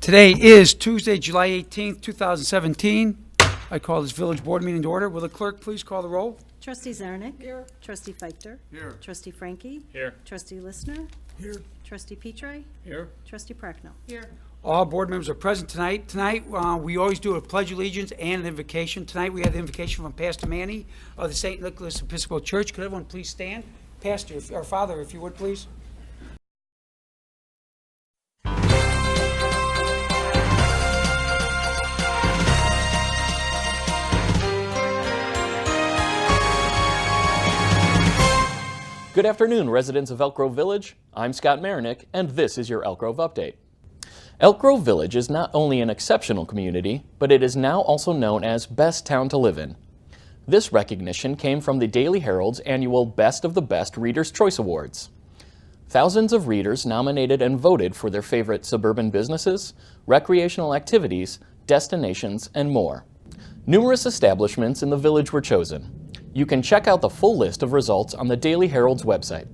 Today is Tuesday, July 18th, 2017. I call this village board meeting to order. Will the clerk please call the roll? Trustee Zarnik. Here. Trustee Feichter. Here. Trustee Frankie. Here. Trustee Listener. Here. Trustee Petrie. Here. Trustee Prochnow. Here. All board members are present tonight. Tonight, we always do a pledge of allegiance and an invocation. Tonight, we have the invocation from Pastor Manny of the St. Nicholas Episcopal Church. Could everyone please stand? Pastor, or Father, if you would, please. Good afternoon, residents of Elk Grove Village. I'm Scott Marinick, and this is your Elk Grove Update. Elk Grove Village is not only an exceptional community, but it is now also known as Best Town to Live in. This recognition came from the Daily Herald's annual Best of the Best Reader's Choice Awards. Thousands of readers nominated and voted for their favorite suburban businesses, recreational activities, destinations, and more. Numerous establishments in the village were chosen. You can check out the full list of results on the Daily Herald's website.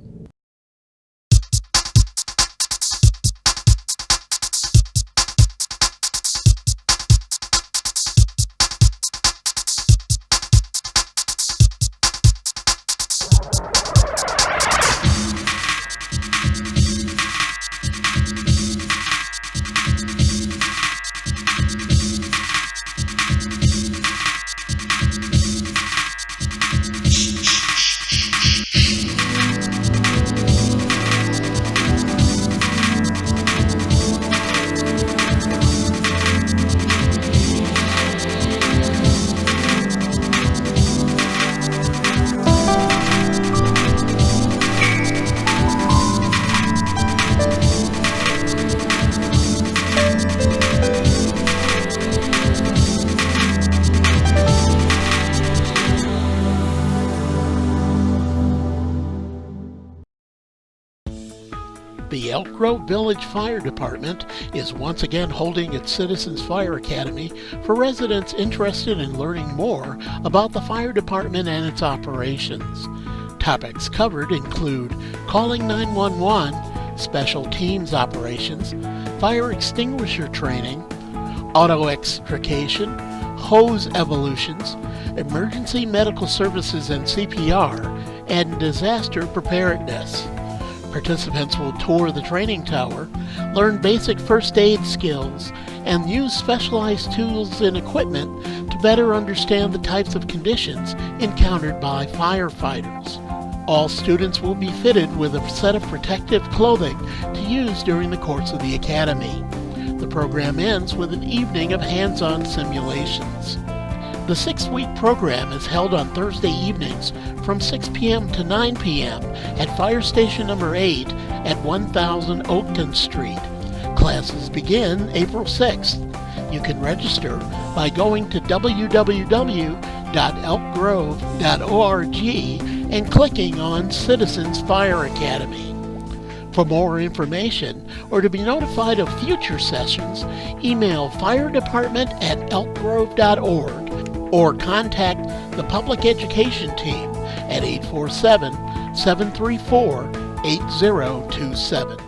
The Elk Grove Village Fire Department is once again holding its Citizens Fire Academy for residents interested in learning more about the fire department and its operations. Topics covered include calling 911, special teams operations, fire extinguisher training, auto extrication, hose evolutions, emergency medical services and CPR, and disaster preparedness. Participants will tour the training tower, learn basic first aid skills, and use specialized tools and equipment to better understand the types of conditions encountered by firefighters. All students will be fitted with a set of protective clothing to use during the course of the academy. The program ends with an evening of hands-on simulations. The 6-week program is held on Thursday evenings from 6 p.m. to 9 p.m. at Fire Station Number 8 at 1000 Oakton Street. Classes begin April 6th. You can register by going to www.elkgrove.org and clicking on Citizens Fire Academy. For more information or to be notified of future sessions, email firedepartment@elkgrove.org or contact the Public Education Team at 847-734-8027.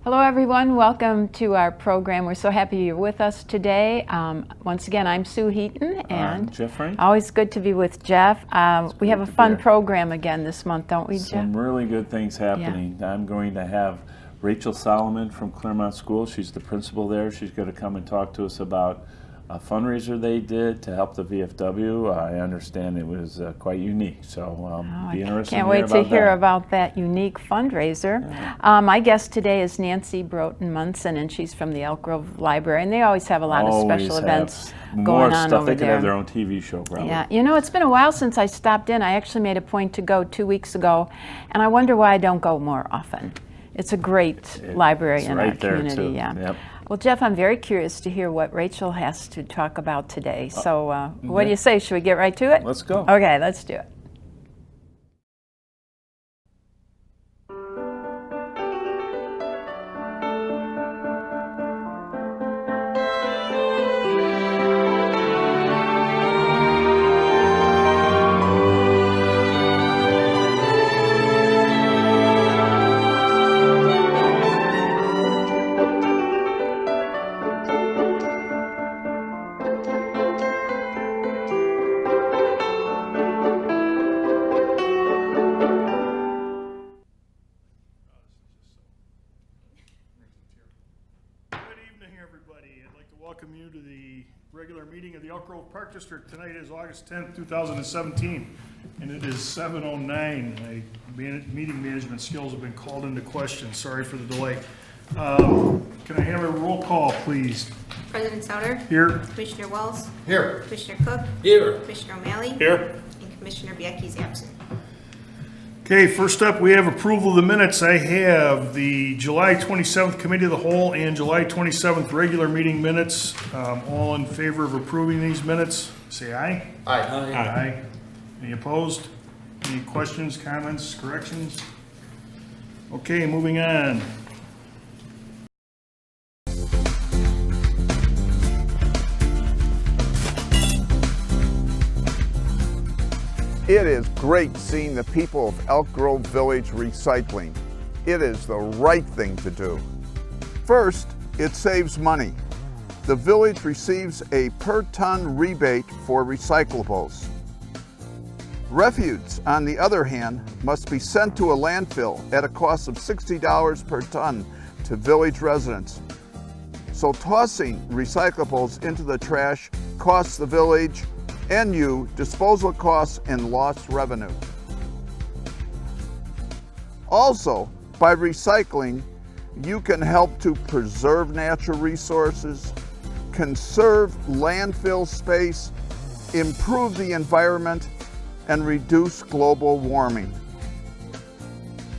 Hello everyone, welcome to our program. We're so happy you're with us today. Once again, I'm Sue Heaton and Jeff Frank. Always good to be with Jeff. We have a fun program again this month, don't we, Jeff? Some really good things happening. Yeah. I'm going to have Rachel Solomon from Claremont School. She's the principal there. She's going to come and talk to us about a fundraiser they did to help the VFW. I understand it was quite unique, so be interested can't wait to hear about that unique fundraiser. Yeah. My guest today is Nancy Broughton Munson, and she's from the Elk Grove Library, and they always have a lot of special events going on over there. They could have their own TV show, probably. Yeah, you know, it's been a while since I stopped in. I actually made a point to go 2 weeks ago, and I wonder why I don't go more often. It's a great library It's in right our there, community, too. yeah. Yep. Well, Jeff, I'm very curious to hear what Rachel has to talk about today. So what do you say? Should we get right to it? Let's go. Okay, let's do it. Welcome you to the regular meeting of the Elk Grove Park District. Tonight is August 10th, 2017, and it is 7:09. My meeting management skills have been called into question. Sorry for the delay. Can I have a roll call, please? President Souter. Here. Commissioner Wells. Here. Commissioner Cook. Here. Commissioner O'Malley. Here. And Commissioner Biecki is absent. Okay, first up, we have approval of the minutes. I have the July 27th Committee of the Whole and July 27th regular meeting minutes. All in favor of approving these minutes, say aye. Aye. Aye. Any opposed? Any questions, comments, corrections? Okay, moving on. It is great seeing the people of Elk Grove Village recycling. It is the right thing to do. First, it saves money. The village receives a per-ton rebate for recyclables. Refuse, on the other hand, must be sent to a landfill at a cost of $60 per ton to village residents. So tossing recyclables into the trash costs the village and you disposal costs and lost revenue. Also, by recycling, you can help to preserve natural resources, conserve landfill space, improve the environment, and reduce global warming.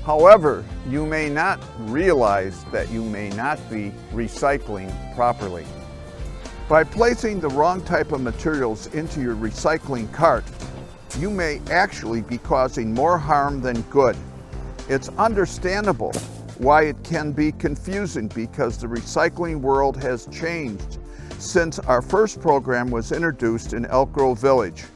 However, you may not realize that you may not be recycling properly. By placing the wrong type of materials into your recycling cart, you may actually be causing more harm than good. It's understandable why it can be confusing because the recycling world has changed since our first program was introduced in Elk Grove Village.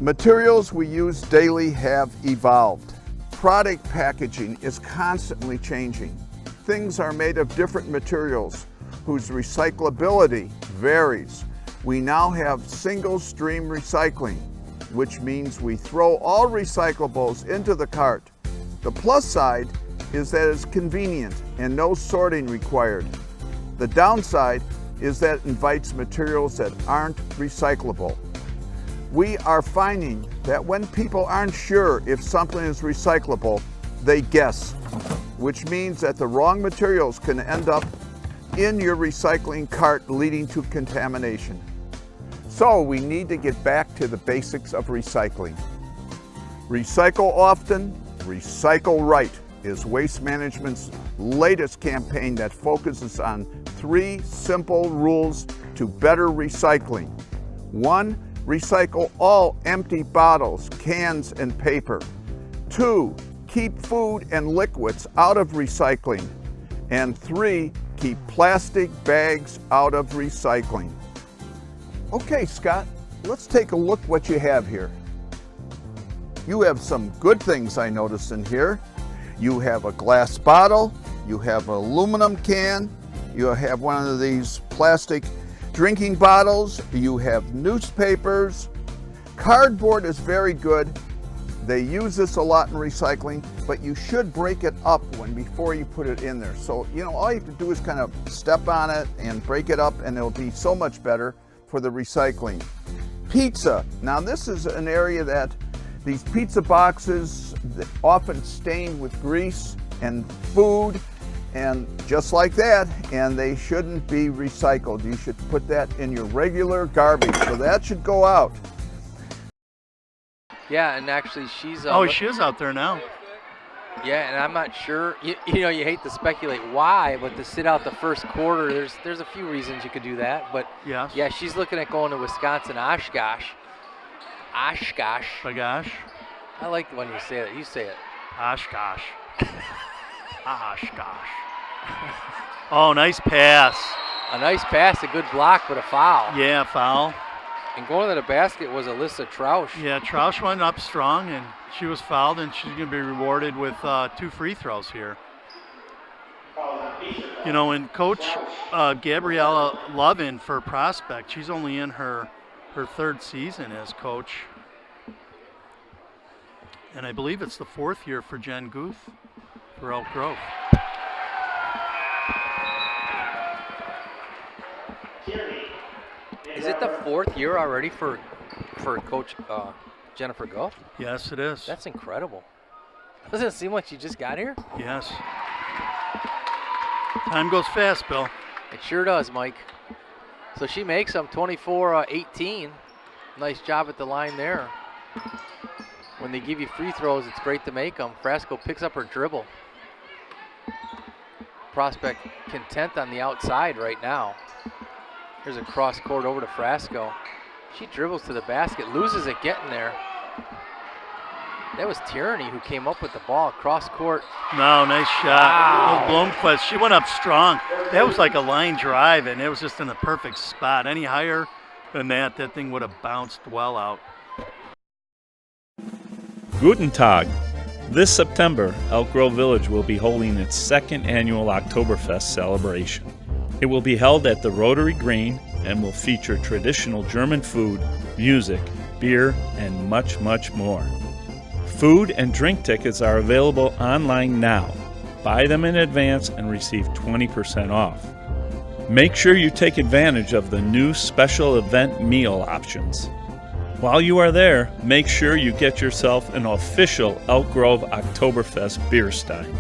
Materials we use daily have evolved. Product packaging is constantly changing. Things are made of different materials whose recyclability varies. We now have single stream recycling, which means we throw all recyclables into the cart. The plus side is that it's convenient and no sorting required. The downside is that it invites materials that aren't recyclable. We are finding that when people aren't sure if something is recyclable, they guess, which means that the wrong materials can end up in your recycling cart, leading to contamination. So we need to get back to the basics of recycling. Recycle often, recycle right is Waste Management's latest campaign that focuses on 3 simple rules to better recycling. 1, recycle all empty bottles, cans, and paper. 2, keep food and liquids out of recycling. And 3, keep plastic bags out of recycling. Okay, Scott, let's take a look what you have here. You have some good things I noticed in here. You have a glass bottle, you have an aluminum can, you have one of these plastic drinking bottles, you have newspapers. Cardboard is very good. They use this a lot in recycling, but you should break it up before you put it in there. So, all you have to do is kind of step on it and break it up, and it'll be so much better for the recycling. Pizza. Now, this is an area that these pizza boxes often stained with grease and food, and just like that, and they shouldn't be recycled. You should put that in your regular garbage, so that should go out. Yeah, and actually she's... oh, she is out there now. Yeah, and I'm not sure. You know, you hate to speculate why, but to sit out the first quarter, there's a few reasons you could do that. But Yes. yeah, she's looking at going to Wisconsin Oshkosh. Oshkosh. Bagosh. I like when you say it. You say it. Oshkosh. Oshkosh. Oh, nice pass. A nice pass, a good block, but a foul. Yeah, foul. And going to the basket was Alyssa Trausch. Yeah, Trausch went up strong, and she was fouled, and she's going to be rewarded with 2 free throws here. You know, and Coach Gabriella Lovin for Prospect, she's only in her 3rd season as coach. And I believe it's the 4th year for Jen Guth for Elk Grove. Is it the 4th year already for Coach Jennifer Guth? Yes, it is. That's incredible. Doesn't it seem like she just got here? Yes. Time goes fast, Bill. It sure does, Mike. So she makes them 24-18. Nice job at the line there. When they give you free throws, it's great to make them. Frasco picks up her dribble. Prospect content on the outside right now. Here's a cross court over to Frasco. She dribbles to the basket, loses it getting there. That was Tierney who came up with the ball, cross court. No, nice shot. Wow. Blomquist, she went up strong. That was like a line drive, and it was just in the perfect spot. Any higher than that thing would have bounced well out. Guten Tag. This September, Elk Grove Village will be holding its 2nd annual Oktoberfest celebration. It will be held at the Rotary Green and will feature traditional German food, music, beer, and much, much more. Food and drink tickets are available online now. Buy them in advance and receive 20% off. Make sure you take advantage of the new special event meal options. While you are there, make sure you get yourself an official Elk Grove Oktoberfest beer stein.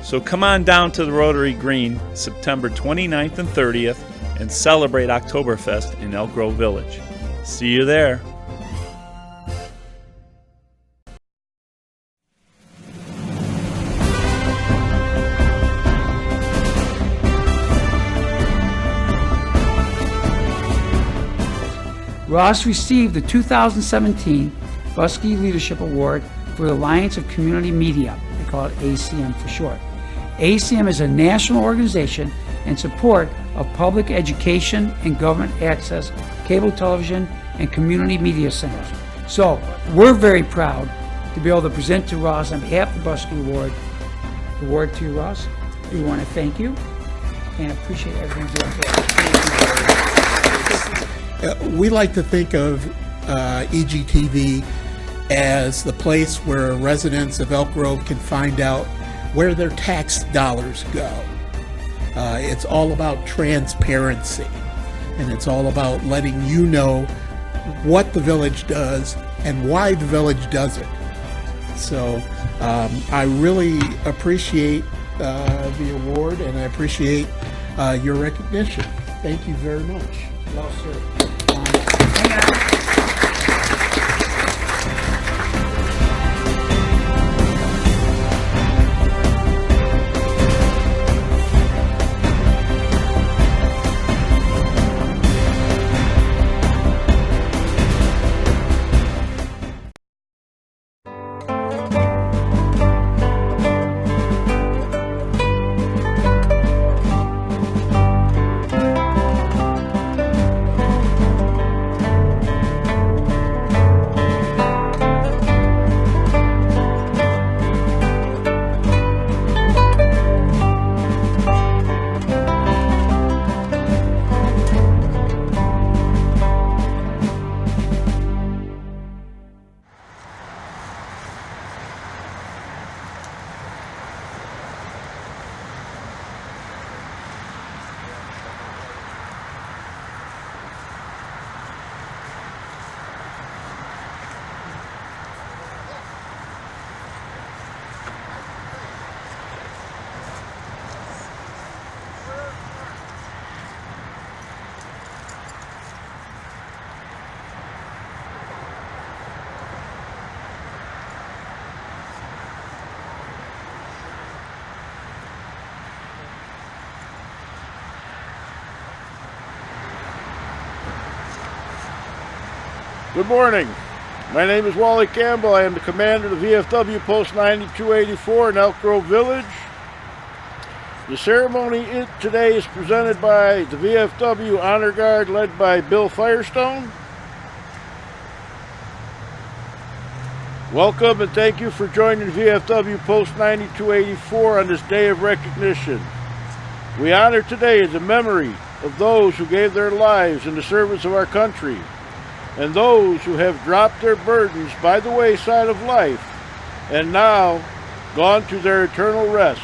So come on down to the Rotary Green September 29th and 30th and celebrate Oktoberfest in Elk Grove Village. See you there. Ross received the 2017 Buskey Leadership Award for the Alliance of Community Media. They call it ACM for short. ACM is a national organization in support of public education and government access, cable television, and community media centers. So we're very proud to be able to present to Ross on behalf of the Buskey Award. The award to you, Ross. We want to thank you and appreciate everything you're doing for us. We like to think of EGTV as the place where residents of Elk Grove can find out where their tax dollars go. It's all about transparency, and it's all about letting you know what the village does and why the village does it. So I really appreciate the award, and I appreciate your recognition. Thank you very much. Well, sir. Good morning. My name is Wally Campbell. I am the commander of the VFW Post 9284 in Elk Grove Village. The ceremony today is presented by the VFW Honor Guard led by Bill Firestone. Welcome and thank you for joining VFW Post 9284 on this day of recognition. We honor today the memory of those who gave their lives in the service of our country and those who have dropped their burdens by the wayside of life and now gone to their eternal rest.